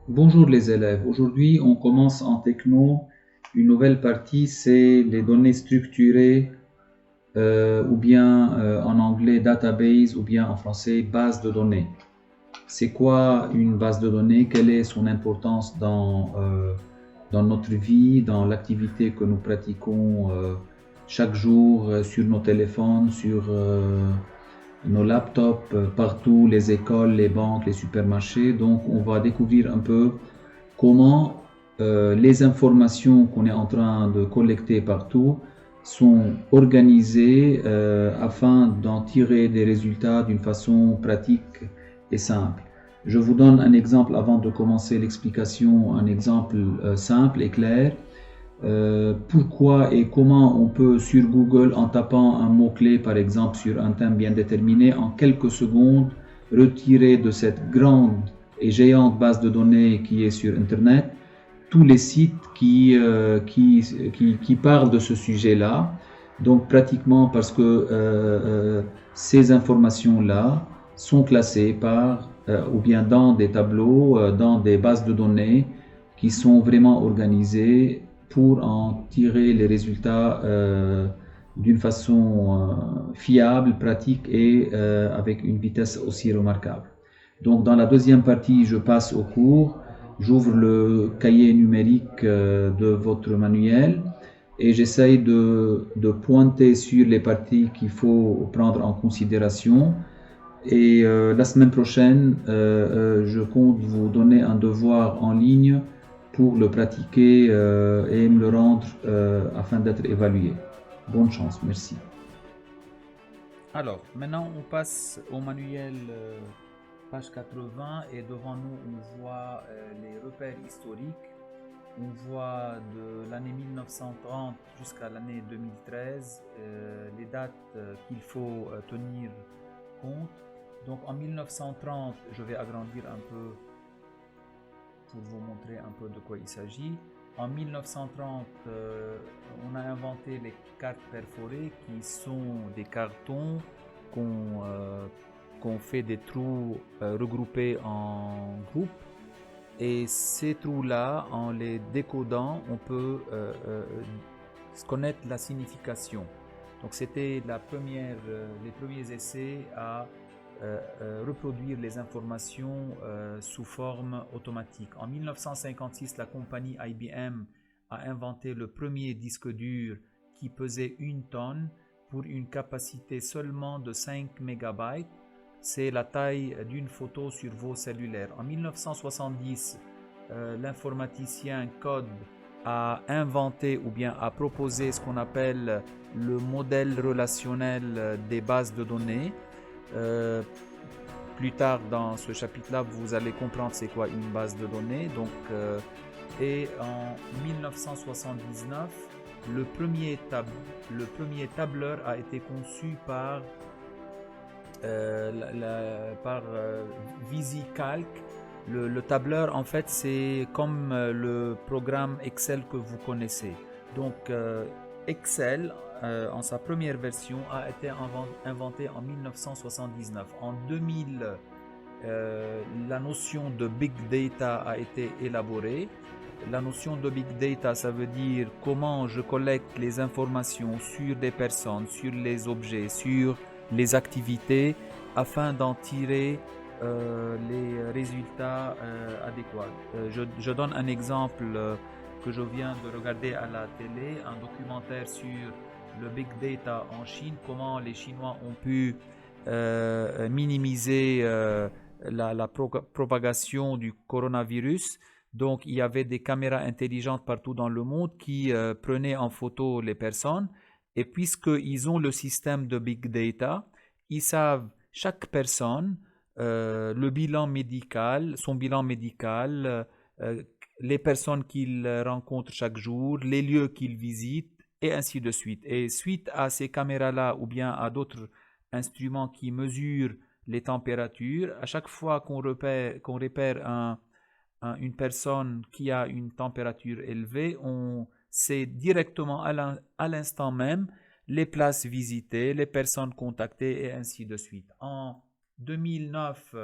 Bonjour les élèves. Aujourd'hui, on commence en techno une nouvelle partie, c'est les données structurées ou bien en anglais database ou bien en français base de données. C'est quoi une base de données? Quelle est son importance dans notre vie, dans l'activité que nous pratiquons chaque jour sur nos téléphones, sur nos laptops, partout, les écoles, les banques, les supermarchés. Donc, on va découvrir un peu comment les informations qu'on est en train de collecter partout sont organisées afin d'en tirer des résultats d'une façon pratique et simple. Je vous donne un exemple avant de commencer l'explication, un exemple simple et clair. Pourquoi et comment on peut sur Google, en tapant un mot-clé par exemple sur un thème bien déterminé, en quelques secondes retirer de cette grande et géante base de données qui est sur Internet tous les sites qui parlent de ce sujet-là. Donc pratiquement parce que ces informations-là sont classées par ou bien dans des tableaux, dans des bases de données qui sont vraiment organisées pour en tirer les résultats d'une façon fiable, pratique et avec une vitesse aussi remarquable. Donc dans la deuxième partie, je passe au cours, j'ouvre le cahier numérique de votre manuel et j'essaye de pointer sur les parties qu'il faut prendre en considération. Et la semaine prochaine, je compte vous donner un devoir en ligne pour le pratiquer et me le rendre afin d'être évalué. Bonne chance, merci. Alors, maintenant on passe au manuel page 80 et devant nous on voit les repères historiques. On voit de l'année 1930 jusqu'à l'année 2013 les dates qu'il faut tenir compte. Donc en 1930, je vais agrandir un peu pour vous montrer un peu de quoi il s'agit. En 1930, on a inventé les cartes perforées qui sont des cartons qu'on fait des trous regroupés en groupes. Et ces trous-là, en les décodant, on peut connaître la signification. Donc c'était les premiers essais à reproduire les informations sous forme automatique. En 1956, la compagnie IBM a inventé le premier disque dur qui pesait 1 tonne pour une capacité seulement de 5 mégabytes. C'est la taille d'une photo sur vos cellulaires. En 1970, l'informaticien Code a inventé ou bien a proposé ce qu'on appelle le modèle relationnel des bases de données. Euh, Plus tard dans ce chapitre-là, vous allez comprendre c'est quoi une base de données. Et en 1979, le premier tableur a été conçu par VisiCalc. Le tableur, en fait, c'est comme le programme Excel que vous connaissez. Donc, Excel, en sa première version, a été inventé en 1979. En 2000, la notion de Big Data a été élaborée. La notion de Big Data, ça veut dire comment je collecte les informations sur des personnes, sur les objets, sur les activités, afin d'en tirer les résultats adéquats. Je donne un exemple que je viens de regarder à la télé, un documentaire sur le Big Data en Chine, comment les Chinois ont pu minimiser la propagation du coronavirus. Donc, il y avait des caméras intelligentes partout dans le monde qui prenaient en photo les personnes. Et puisqu'ils ont le système de Big Data, ils savent chaque personne, le bilan médical, son bilan médical, les personnes qu'il rencontre chaque jour, les lieux qu'il visite, et ainsi de suite. Et suite à ces caméras-là ou bien à d'autres instruments qui mesurent les températures, à chaque fois qu'on repère une personne qui a une température élevée, on sait directement à l'instant même les places visitées, les personnes contactées et ainsi de suite. En 2009,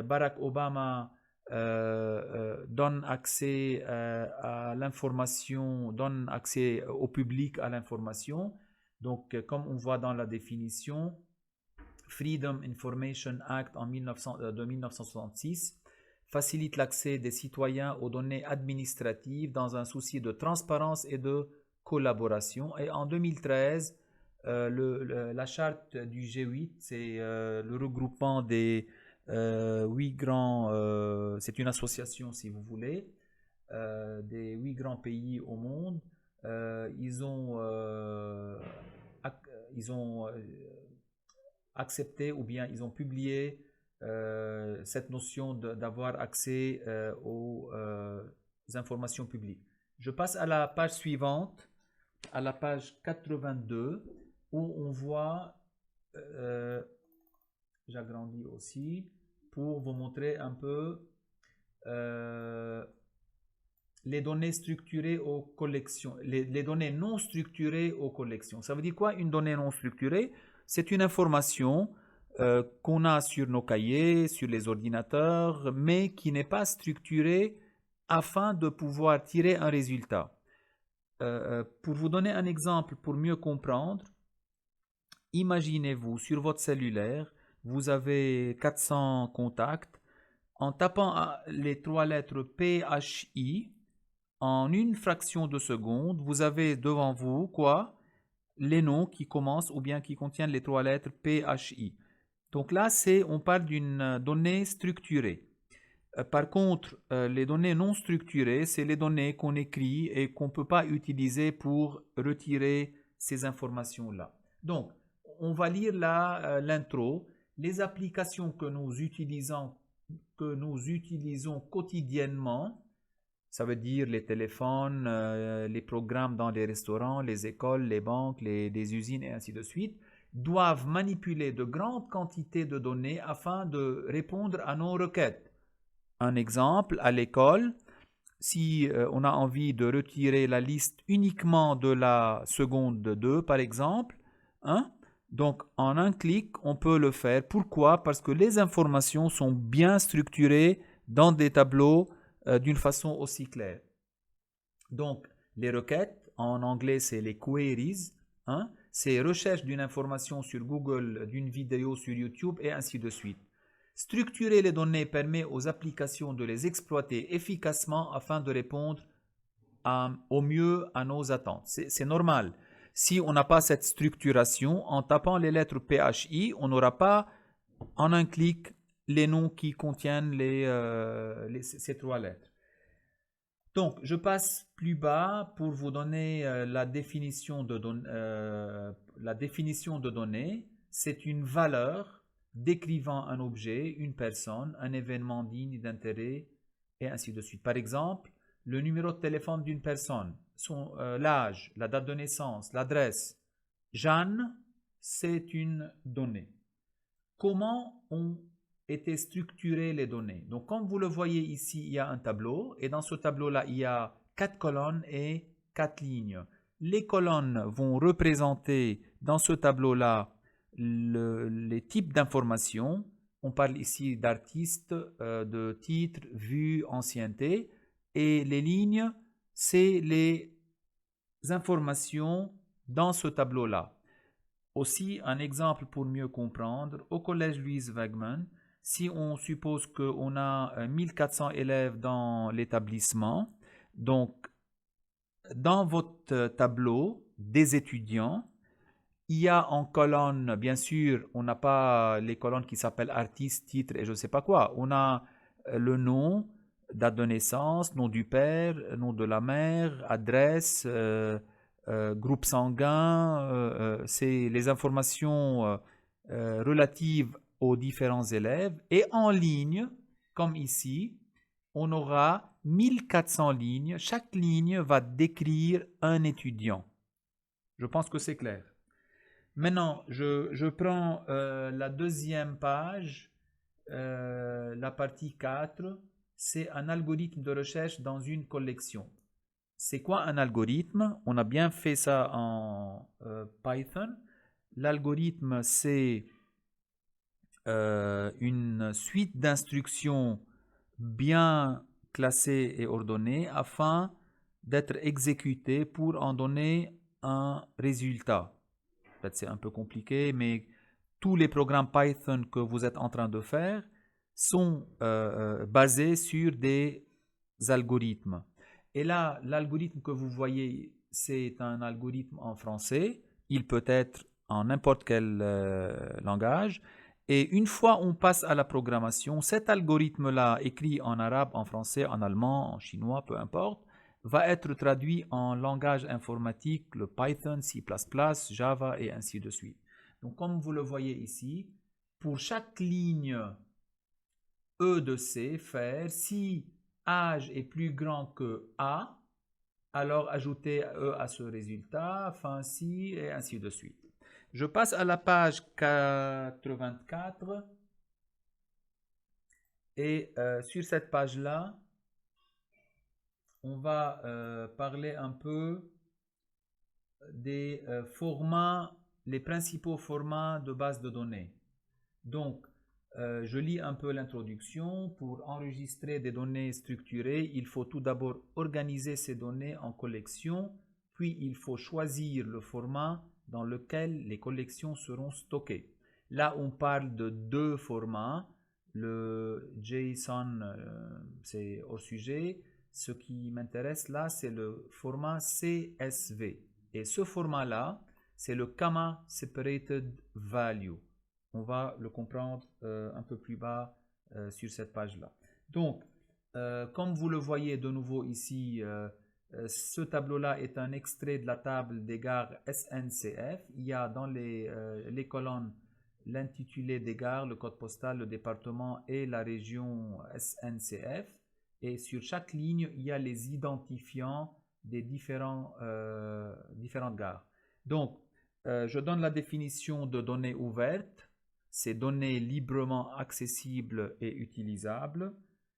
Barack Obama donne accès à l'information, donne accès au public à l'information. Donc, comme on voit dans la définition, Freedom Information Act de 1966 facilite l'accès des citoyens aux données administratives dans un souci de transparence et de collaboration. Et en 2013, la charte du G8, c'est le regroupement des 8 grands, c'est une association si vous voulez, des 8 grands pays au monde. Ils ont accepté ou bien ils ont publié cette notion d'avoir accès aux informations publiques. Je passe à la page suivante, à la page 82, où on voit, j'agrandis aussi, pour vous montrer un peu les données structurées aux collections, les données non structurées aux collections. Ça veut dire quoi une donnée non structurée? C'est une information qu'on a sur nos cahiers, sur les ordinateurs, mais qui n'est pas structurée afin de pouvoir tirer un résultat. Pour vous donner un exemple, pour mieux comprendre, imaginez-vous sur votre cellulaire, vous avez 400 contacts. En tapant les 3 lettres PHI, en une fraction de seconde, vous avez devant vous quoi? Les noms qui commencent ou bien qui contiennent les 3 lettres PHI. Donc là, on parle d'une donnée structurée. Par contre, les données non structurées, c'est les données qu'on écrit et qu'on ne peut pas utiliser pour retirer ces informations-là. Donc, on va lire l'intro. Les applications que nous utilisons quotidiennement, ça veut dire les téléphones, les programmes dans les restaurants, les écoles, les banques, les usines et ainsi de suite, doivent manipuler de grandes quantités de données afin de répondre à nos requêtes. Un exemple, à l'école, si on a envie de retirer la liste uniquement de la seconde 2, par exemple, hein, donc en un clic, on peut le faire. Pourquoi? Parce que les informations sont bien structurées dans des tableaux d'une façon aussi claire. Donc, les requêtes, en anglais, c'est les queries, hein, c'est recherche d'une information sur Google, d'une vidéo sur YouTube et ainsi de suite. Structurer les données permet aux applications de les exploiter efficacement afin de répondre au mieux à nos attentes. C'est normal. Si on n'a pas cette structuration, en tapant les lettres PHI, on n'aura pas en un clic les noms qui contiennent ces 3 lettres. Donc, je passe plus bas pour vous donner la définition de données. C'est une valeur décrivant un objet, une personne, un événement digne d'intérêt, et ainsi de suite. Par exemple, le numéro de téléphone d'une personne, l'âge, la date de naissance, l'adresse. Jeanne, c'est une donnée. Comment ont été structurées les données? Donc, comme vous le voyez ici, il y a un tableau, et dans ce tableau-là, il y a 4 colonnes et 4 lignes. Les colonnes vont représenter dans ce tableau-là les types d'informations. On parle ici d'artistes, de titres, vues, ancienneté. Et les lignes, c'est les informations dans ce tableau-là. Aussi, un exemple pour mieux comprendre, au collège Louise Wegman, si on suppose qu'on a 1400 élèves dans l'établissement, donc dans votre tableau des étudiants, il y a en colonne, bien sûr, on n'a pas les colonnes qui s'appellent artistes, titres et je ne sais pas quoi. On a le nom, date de naissance, nom du père, nom de la mère, adresse, groupe sanguin, c'est les informations relatives aux différents élèves. Et en ligne, comme ici, on aura 1400 lignes. Chaque ligne va décrire un étudiant. Je pense que c'est clair. Maintenant, je prends la deuxième page, la partie 4. C'est un algorithme de recherche dans une collection. C'est quoi un algorithme? On a bien fait ça en Python. L'algorithme, c'est une suite d'instructions bien classés et ordonnés afin d'être exécutés pour en donner un résultat. Peut-être c'est un peu compliqué, mais tous les programmes Python que vous êtes en train de faire sont basés sur des algorithmes. Et là, l'algorithme que vous voyez, c'est un algorithme en français. Il peut être en n'importe quel langage. Et une fois on passe à la programmation, cet algorithme-là, écrit en arabe, en français, en allemand, en chinois, peu importe, va être traduit en langage informatique, le Python, C++, Java et ainsi de suite. Donc comme vous le voyez ici, pour chaque ligne E de C, faire si âge est plus grand que A, alors ajoutez E à ce résultat, fin si, et ainsi de suite. Je passe à la page 84 et sur cette page-là, on va parler un peu des formats, les principaux formats de base de données. Donc, je lis un peu l'introduction. Pour enregistrer des données structurées, il faut tout d'abord organiser ces données en collections, puis il faut choisir le format dans lequel les collections seront stockées. Là, on parle de deux formats. Le JSON, c'est hors sujet. Ce qui m'intéresse là, c'est le format CSV. Et ce format-là, c'est le Comma Separated Value. On va le comprendre un peu plus bas sur cette page-là. Donc, comme vous le voyez de nouveau ici, ce tableau-là est un extrait de la table des gares SNCF. Il y a dans les colonnes l'intitulé des gares, le code postal, le département et la région SNCF. Et sur chaque ligne, il y a les identifiants des différentes gares. Donc, je donne la définition de données ouvertes. C'est données librement accessibles et utilisables.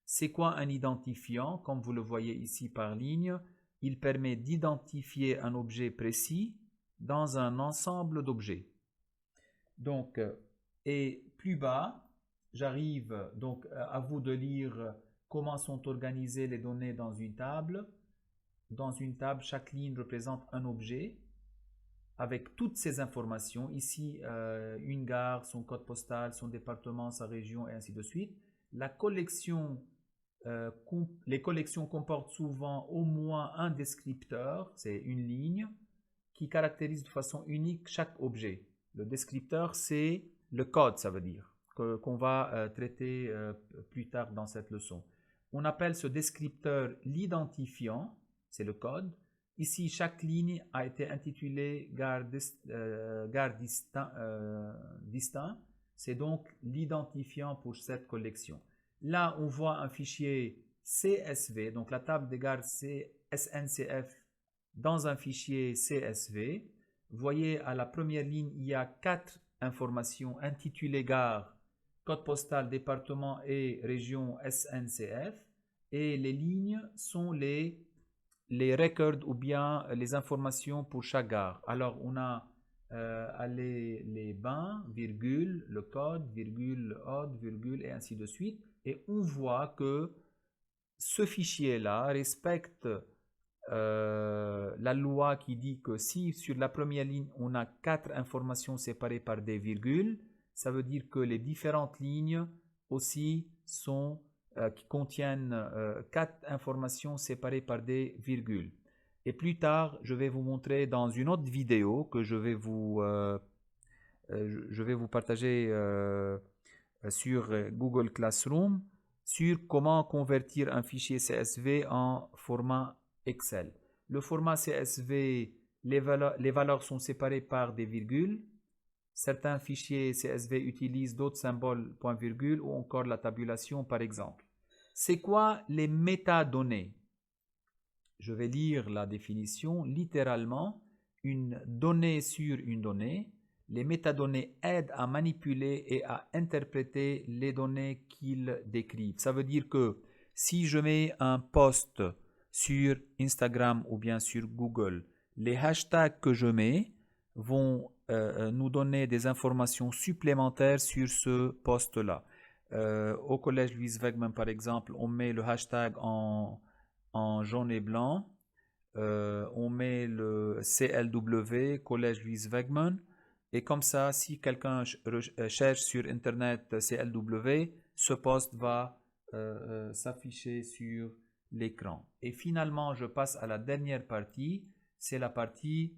C'est quoi un identifiant? Comme vous le voyez ici par ligne, il permet d'identifier un objet précis dans un ensemble d'objets. Donc, et plus bas, j'arrive donc à vous de lire comment sont organisées les données dans une table. Dans une table, chaque ligne représente un objet avec toutes ces informations. Ici, une gare, son code postal, son département, sa région et ainsi de suite. La collection, les collections comportent souvent au moins un descripteur, c'est une ligne, qui caractérise de façon unique chaque objet. Le descripteur, c'est le code, ça veut dire, qu'on va traiter plus tard dans cette leçon. On appelle ce descripteur l'identifiant, c'est le code. Ici, chaque ligne a été intitulée gare distinct. C'est donc l'identifiant pour cette collection. Là, on voit un fichier CSV, donc la table des gares SNCF dans un fichier CSV. Vous voyez, à la première ligne, il y a 4 informations intitulées gare, code postal, département et région SNCF. Et les lignes sont les records ou bien les informations pour chaque gare. Alors, on a les bains, virgule, le code, virgule, odd, virgule, et ainsi de suite. Et on voit que ce fichier-là respecte la loi qui dit que si sur la première ligne, on a 4 informations séparées par des virgules, ça veut dire que les différentes lignes aussi sont qui contiennent 4 informations séparées par des virgules. Et plus tard, je vais vous montrer dans une autre vidéo que je vais vous partager sur Google Classroom sur comment convertir un fichier CSV en format Excel. Le format CSV, les valeurs sont séparées par des virgules. Certains fichiers CSV utilisent d'autres symboles point-virgule ou encore la tabulation par exemple. C'est quoi les métadonnées? Je vais lire la définition littéralement. Une donnée sur une donnée. Les métadonnées aident à manipuler et à interpréter les données qu'ils décrivent. Ça veut dire que si je mets un post sur Instagram ou bien sur Google, les hashtags que je mets vont nous donner des informations supplémentaires sur ce post-là. Au collège Louise Wegman, par exemple, on met le hashtag en jaune et blanc. On met le CLW, collège Louise Wegman. Et comme ça, si quelqu'un cherche sur Internet CLW, ce post va s'afficher sur l'écran. Et finalement, je passe à la dernière partie. C'est la partie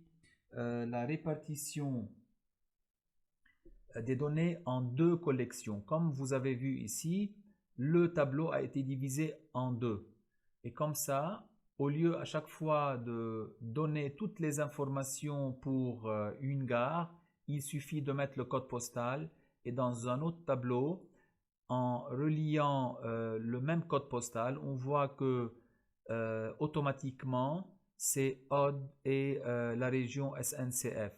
la répartition des données en deux collections. Comme vous avez vu ici, le tableau a été divisé en deux. Et comme ça, au lieu à chaque fois de donner toutes les informations pour une gare, il suffit de mettre le code postal et dans un autre tableau, en reliant le même code postal, on voit que automatiquement, c'est ODD et la région SNCF.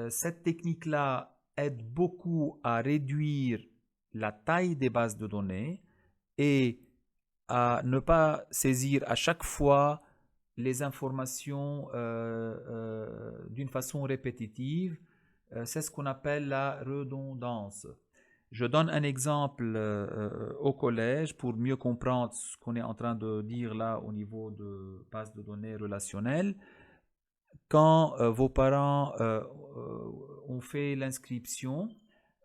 Cette technique-là aide beaucoup à réduire la taille des bases de données et à ne pas saisir à chaque fois les informations d'une façon répétitive. C'est ce qu'on appelle la redondance. Je donne un exemple au collège pour mieux comprendre ce qu'on est en train de dire là au niveau de base de données relationnelles. Quand vos parents ont fait l'inscription,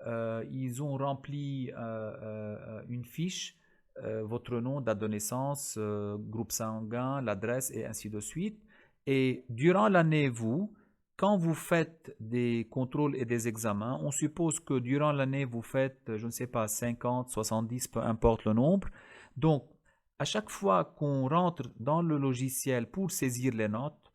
ils ont rempli une fiche, votre nom, date de naissance, groupe sanguin, l'adresse et ainsi de suite. Et durant l'année, quand vous faites des contrôles et des examens, on suppose que durant l'année, vous faites, je ne sais pas, 50, 70, peu importe le nombre. Donc, à chaque fois qu'on rentre dans le logiciel pour saisir les notes,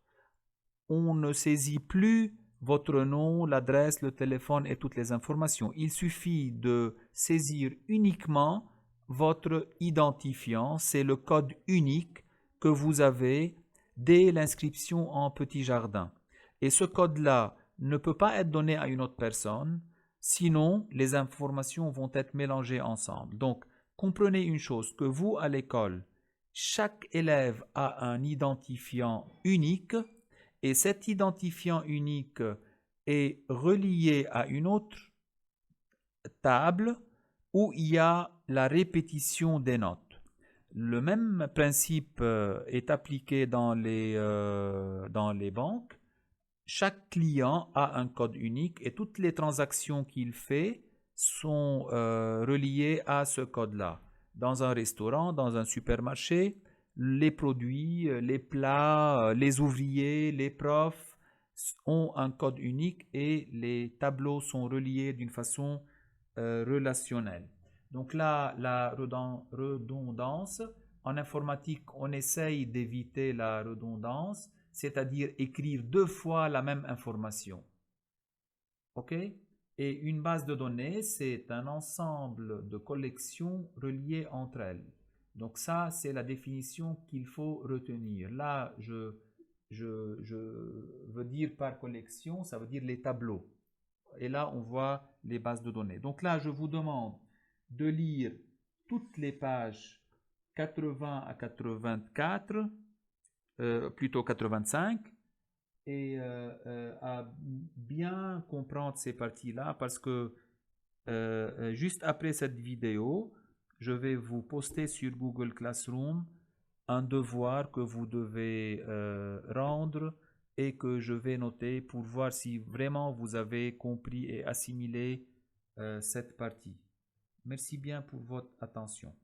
on ne saisit plus votre nom, l'adresse, le téléphone et toutes les informations. Il suffit de saisir uniquement votre identifiant. C'est le code unique que vous avez dès l'inscription en Petit Jardin. Et ce code-là ne peut pas être donné à une autre personne, sinon les informations vont être mélangées ensemble. Donc, comprenez une chose, que vous, à l'école, chaque élève a un identifiant unique et cet identifiant unique est relié à une autre table où il y a la répétition des notes. Le même principe est appliqué dans les banques. Chaque client a un code unique et toutes les transactions qu'il fait sont reliées à ce code-là. Dans un restaurant, dans un supermarché, les produits, les plats, les ouvriers, les profs ont un code unique et les tableaux sont reliés d'une façon relationnelle. Donc là, la redondance, en informatique, on essaye d'éviter la redondance, c'est-à-dire écrire deux fois la même information. OK? Et une base de données, c'est un ensemble de collections reliées entre elles. Donc ça, c'est la définition qu'il faut retenir. Là, je veux dire par collection, ça veut dire les tableaux. Et là, on voit les bases de données. Donc là, je vous demande de lire toutes les pages 80 à 84, plutôt 85, et à bien comprendre ces parties-là parce que juste après cette vidéo, je vais vous poster sur Google Classroom un devoir que vous devez rendre et que je vais noter pour voir si vraiment vous avez compris et assimilé cette partie. Merci bien pour votre attention.